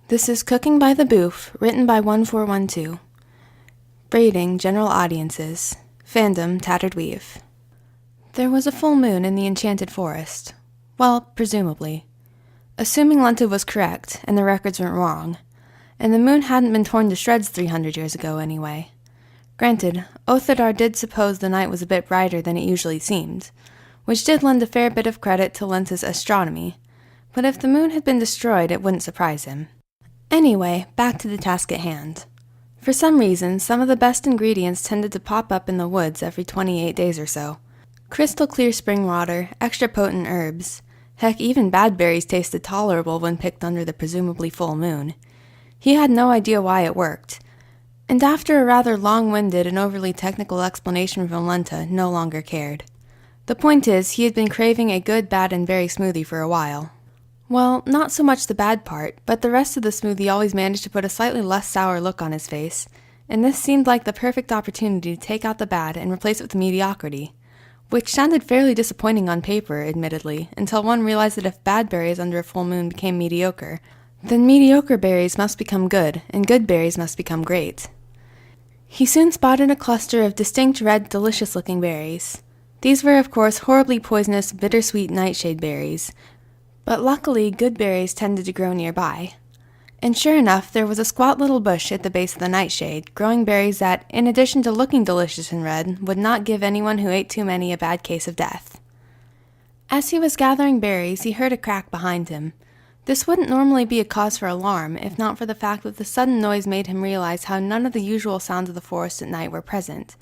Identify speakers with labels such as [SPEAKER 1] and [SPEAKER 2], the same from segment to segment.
[SPEAKER 1] This is Cooking by the Boof, written by OneFourOneTwo. Rating general audiences. Fandom Tattered Weave. There was a full moon in the enchanted forest. Well, presumably. Assuming Lunta was correct, and the records weren't wrong. And the moon hadn't been torn to shreds 300 years ago anyway. Granted, Othidar did suppose the night was a bit brighter than it usually seemed, which did lend a fair bit of credit to Lunta's astronomy. But if the moon had been destroyed, it wouldn't surprise him. Anyway, back to the task at hand. For some reason, some of the best ingredients tended to pop up in the woods every 28 days or so. Crystal clear spring water, extra potent herbs. Heck, even bad berries tasted tolerable when picked under the presumably full moon. He had no idea why it worked. And after a rather long-winded and overly technical explanation from Lunta, no longer cared. The point is, he had been craving a good, bad, and berry smoothie for a while. Well, not so much the bad part, but the rest of the smoothie always managed to put a slightly less sour look on his face, and this seemed like the perfect opportunity to take out the bad and replace it with mediocrity, which sounded fairly disappointing on paper, admittedly, until one realized that if bad berries under a full moon became mediocre, then mediocre berries must become good, and good berries must become great. He soon spotted a cluster of distinct red, delicious-looking berries. These were, of course, horribly poisonous, bittersweet nightshade berries, but luckily good berries tended to grow nearby. And sure enough, there was a squat little bush at the base of the nightshade, growing berries that, in addition to looking delicious and red, would not give anyone who ate too many a bad case of death. As he was gathering berries, he heard a crack behind him. This wouldn't normally be a cause for alarm, if not for the fact that the sudden noise made him realize how none of the usual sounds of the forest at night were present,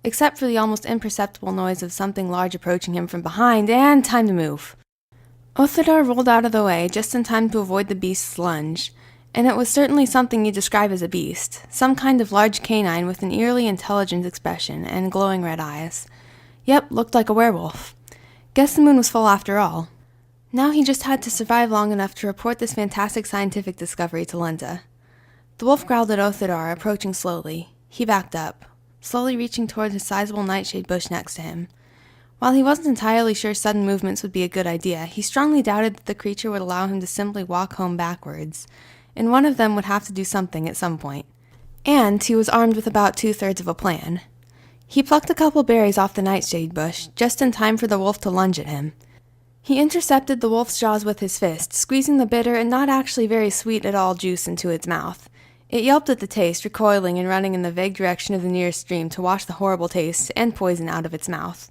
[SPEAKER 1] except for the almost imperceptible noise of something large approaching him from behind, and time to move. Othidar rolled out of the way just in time to avoid the beast's lunge, and it was certainly something you'd describe as a beast, some kind of large canine with an eerily intelligent expression and glowing red eyes. Yep, looked like a werewolf. Guess the moon was full after all. Now he just had to survive long enough to report this fantastic scientific discovery to Lunta. The wolf growled at Othidar, approaching slowly. He backed up, slowly reaching toward his sizable nightshade bush next to him. While he wasn't entirely sure sudden movements would be a good idea, he strongly doubted that the creature would allow him to simply walk home backwards, and one of them would have to do something at some point. And he was armed with about 2/3 of a plan. He plucked a couple berries off the nightshade bush, just in time for the wolf to lunge at him. He intercepted the wolf's jaws with his fist, squeezing the bitter and not actually very sweet at all juice into its mouth. It yelped at the taste, recoiling and running in the vague direction of the nearest stream to wash the horrible taste and poison out of its mouth.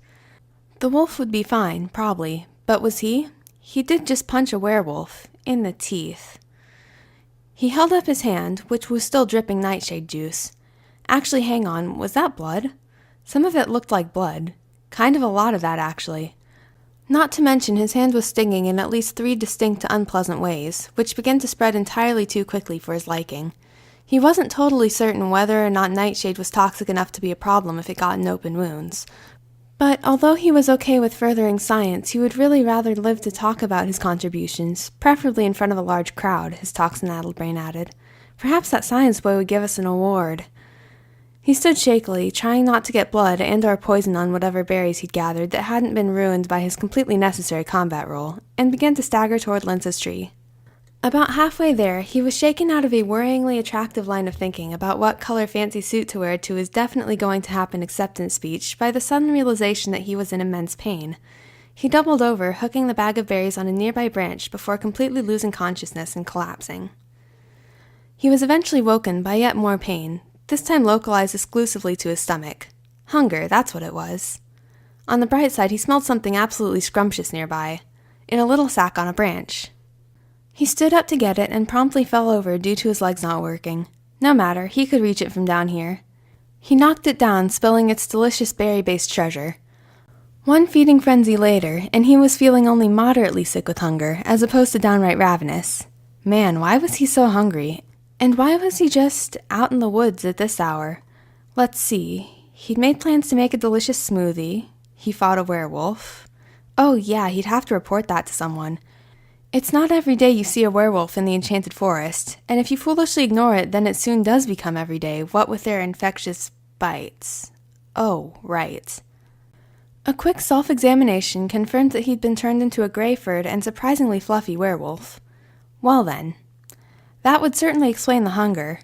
[SPEAKER 1] The wolf would be fine, probably, but was he? He did just punch a werewolf, in the teeth. He held up his hand, which was still dripping nightshade juice. Actually, hang on, was that blood? Some of it looked like blood. Kind of a lot of that, actually. Not to mention his hand was stinging in at least 3 distinct unpleasant ways, which began to spread entirely too quickly for his liking. He wasn't totally certain whether or not nightshade was toxic enough to be a problem if it got in open wounds. But although he was okay with furthering science, he would really rather live to talk about his contributions, preferably in front of a large crowd, his toxin-addled brain added. Perhaps that science boy would give us an award. He stood shakily, trying not to get blood and or poison on whatever berries he'd gathered that hadn't been ruined by his completely necessary combat role, and began to stagger toward Lunta's tree. About halfway there, he was shaken out of a worryingly attractive line of thinking about what color fancy suit to wear to his definitely going to happen acceptance speech by the sudden realization that he was in immense pain. He doubled over, hooking the bag of berries on a nearby branch before completely losing consciousness and collapsing. He was eventually woken by yet more pain, this time localized exclusively to his stomach. Hunger, that's what it was. On the bright side, he smelled something absolutely scrumptious nearby, in a little sack on a branch. He stood up to get it and promptly fell over due to his legs not working. No matter, he could reach it from down here. He knocked it down, spilling its delicious berry-based treasure. One feeding frenzy later, and he was feeling only moderately sick with hunger, as opposed to downright ravenous. Man, why was he so hungry? And why was he just out in the woods at this hour? Let's see. He'd made plans to make a delicious smoothie. He fought a werewolf. Oh yeah, he'd have to report that to someone. It's not every day you see a werewolf in the enchanted forest, and if you foolishly ignore it, then it soon does become every day, what with their infectious bites. Oh, right. A quick self-examination confirmed that he'd been turned into a gray-furred and surprisingly fluffy werewolf. Well then. That would certainly explain the hunger.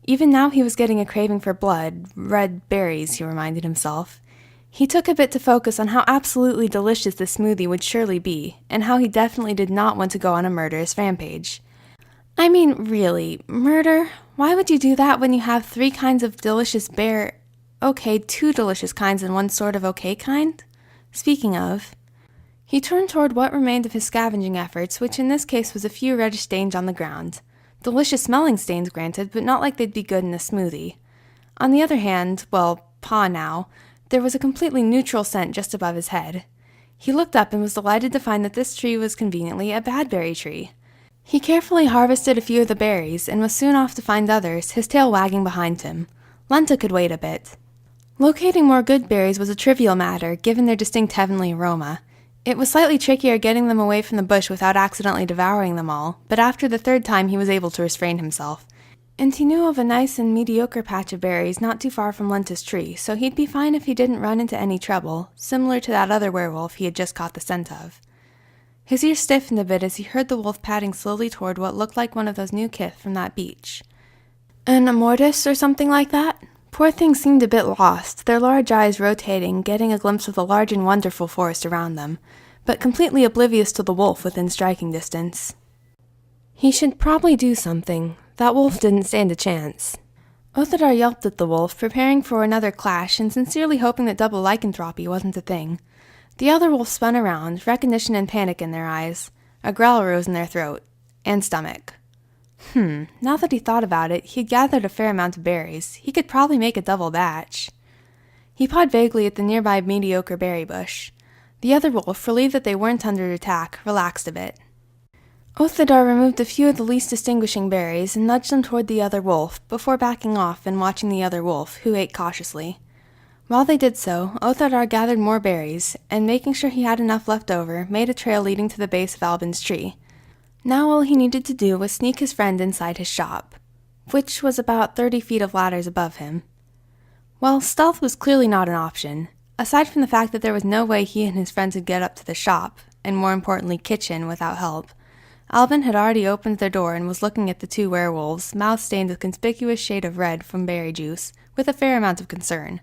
[SPEAKER 1] Even now he was getting a craving for blood, red berries, he reminded himself. He took a bit to focus on how absolutely delicious this smoothie would surely be, and how he definitely did not want to go on a murderous rampage. I mean, really, murder? Why would you do that when you have 3 kinds of delicious Okay, 2 delicious kinds and 1 sort of okay kind? Speaking of... He turned toward what remained of his scavenging efforts, which in this case was a few reddish stains on the ground. Delicious-smelling stains, granted, but not like they'd be good in a smoothie. On the other hand, well, paw now, there was a completely neutral scent just above his head. He looked up and was delighted to find that this tree was conveniently a badberry tree. He carefully harvested a few of the berries and was soon off to find others, his tail wagging behind him. Lenta could wait a bit. Locating more good berries was a trivial matter, given their distinct heavenly aroma. It was slightly trickier getting them away from the bush without accidentally devouring them all, but after the 3rd time he was able to restrain himself. And he knew of a nice and mediocre patch of berries not too far from Lenta's tree, so he'd be fine if he didn't run into any trouble, similar to that other werewolf he had just caught the scent of. His ears stiffened a bit as he heard the wolf padding slowly toward what looked like one of those new kith from that beach. An amortis or something like that? Poor things seemed a bit lost, their large eyes rotating, getting a glimpse of the large and wonderful forest around them, but completely oblivious to the wolf within striking distance. He should probably do something. That wolf didn't stand a chance. Othadar yelped at the wolf, preparing for another clash and sincerely hoping that double lycanthropy wasn't a thing. The other wolf spun around, recognition and panic in their eyes. A growl rose in their throat. And stomach. Now that he thought about it, he'd gathered a fair amount of berries. He could probably make a double batch. He pawed vaguely at the nearby mediocre berry bush. The other wolf, relieved that they weren't under attack, relaxed a bit. Othadar removed a few of the least distinguishing berries and nudged them toward the other wolf, before backing off and watching the other wolf, who ate cautiously. While they did so, Othadar gathered more berries, and making sure he had enough left over, made a trail leading to the base of Albin's tree. Now all he needed to do was sneak his friend inside his shop, which was about 30 feet of ladders above him. Well, stealth was clearly not an option. Aside from the fact that there was no way he and his friends would get up to the shop, and more importantly kitchen, without help, Albin had already opened their door and was looking at the 2 werewolves, mouths stained a conspicuous shade of red from berry juice, with a fair amount of concern.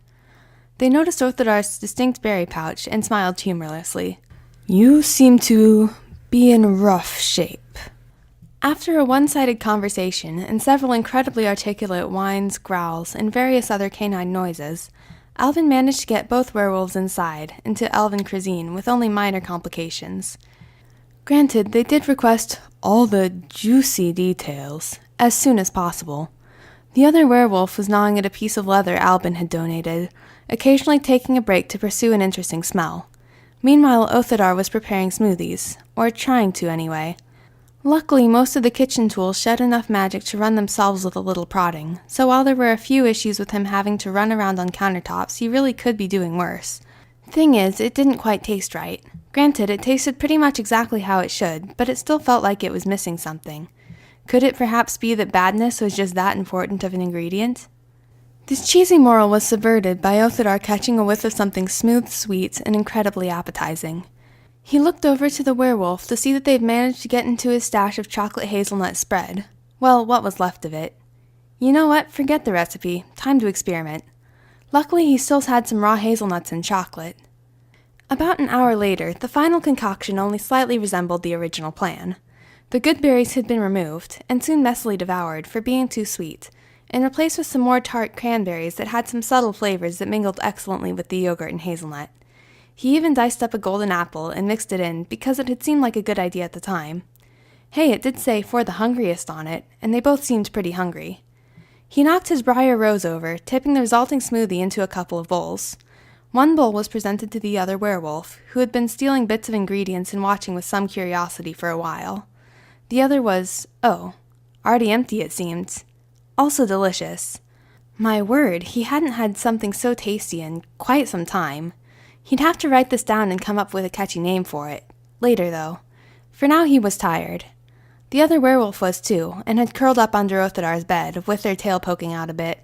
[SPEAKER 1] They noticed Othadar's distinct berry pouch and smiled humorlessly. "You seem to be in rough shape." After a one-sided conversation and several incredibly articulate whines, growls, and various other canine noises, Alvin managed to get both werewolves inside, into elven cuisine with only minor complications. Granted, they did request all the juicy details as soon as possible. The other werewolf was gnawing at a piece of leather Albin had donated, occasionally taking a break to pursue an interesting smell. Meanwhile, Othadar was preparing smoothies, or trying to anyway. Luckily, most of the kitchen tools shed enough magic to run themselves with a little prodding, so while there were a few issues with him having to run around on countertops, he really could be doing worse. Thing is, it didn't quite taste right. Granted, it tasted pretty much exactly how it should, but it still felt like it was missing something. Could it perhaps be that badness was just that important of an ingredient? This cheesy moral was subverted by Othadar catching a whiff of something smooth, sweet, and incredibly appetizing. He looked over to the werewolf to see that they'd managed to get into his stash of chocolate hazelnut spread. Well, what was left of it. You know what? Forget the recipe. Time to experiment. Luckily, he still had some raw hazelnuts and chocolate. About an hour later, the final concoction only slightly resembled the original plan. The good berries had been removed, and soon messily devoured for being too sweet, and replaced with some more tart cranberries that had some subtle flavors that mingled excellently with the yogurt and hazelnut. He even diced up a golden apple and mixed it in because it had seemed like a good idea at the time. Hey, it did say "for the hungriest" on it, and they both seemed pretty hungry. He knocked his briar rose over, tipping the resulting smoothie into a couple of bowls. One bowl was presented to the other werewolf, who had been stealing bits of ingredients and watching with some curiosity for a while. The other was, already empty it seemed. Also delicious. My word, he hadn't had something so tasty in quite some time. He'd have to write this down and come up with a catchy name for it. Later, though. For now he was tired. The other werewolf was too, and had curled up under Othadar's bed, with their tail poking out a bit.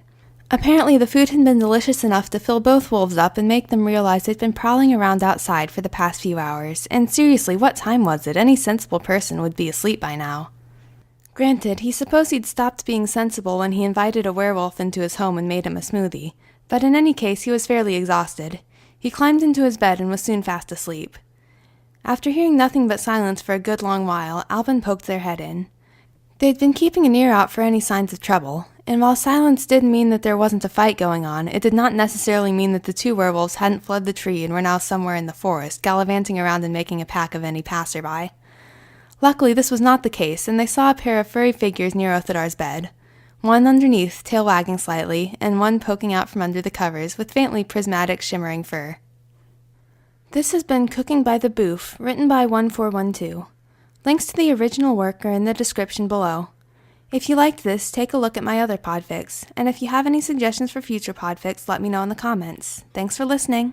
[SPEAKER 1] Apparently the food had been delicious enough to fill both wolves up and make them realize they'd been prowling around outside for the past few hours, and seriously, what time was it? Any sensible person would be asleep by now. Granted, he supposed he'd stopped being sensible when he invited a werewolf into his home and made him a smoothie, but in any case he was fairly exhausted. He climbed into his bed and was soon fast asleep. After hearing nothing but silence for a good long while, Alvin poked their head in. They'd been keeping an ear out for any signs of trouble, and while silence did mean that there wasn't a fight going on, it did not necessarily mean that the two werewolves hadn't fled the tree and were now somewhere in the forest, gallivanting around and making a pack of any passerby. Luckily, this was not the case, and they saw a pair of furry figures near Othadar's bed. One underneath, tail wagging slightly, and one poking out from under the covers with faintly prismatic shimmering fur. This has been Cooking by the Boof, written by OneFourOneTwo. Links to the original work are in the description below. If you liked this, take a look at my other podfics, and if you have any suggestions for future podfics, let me know in the comments. Thanks for listening!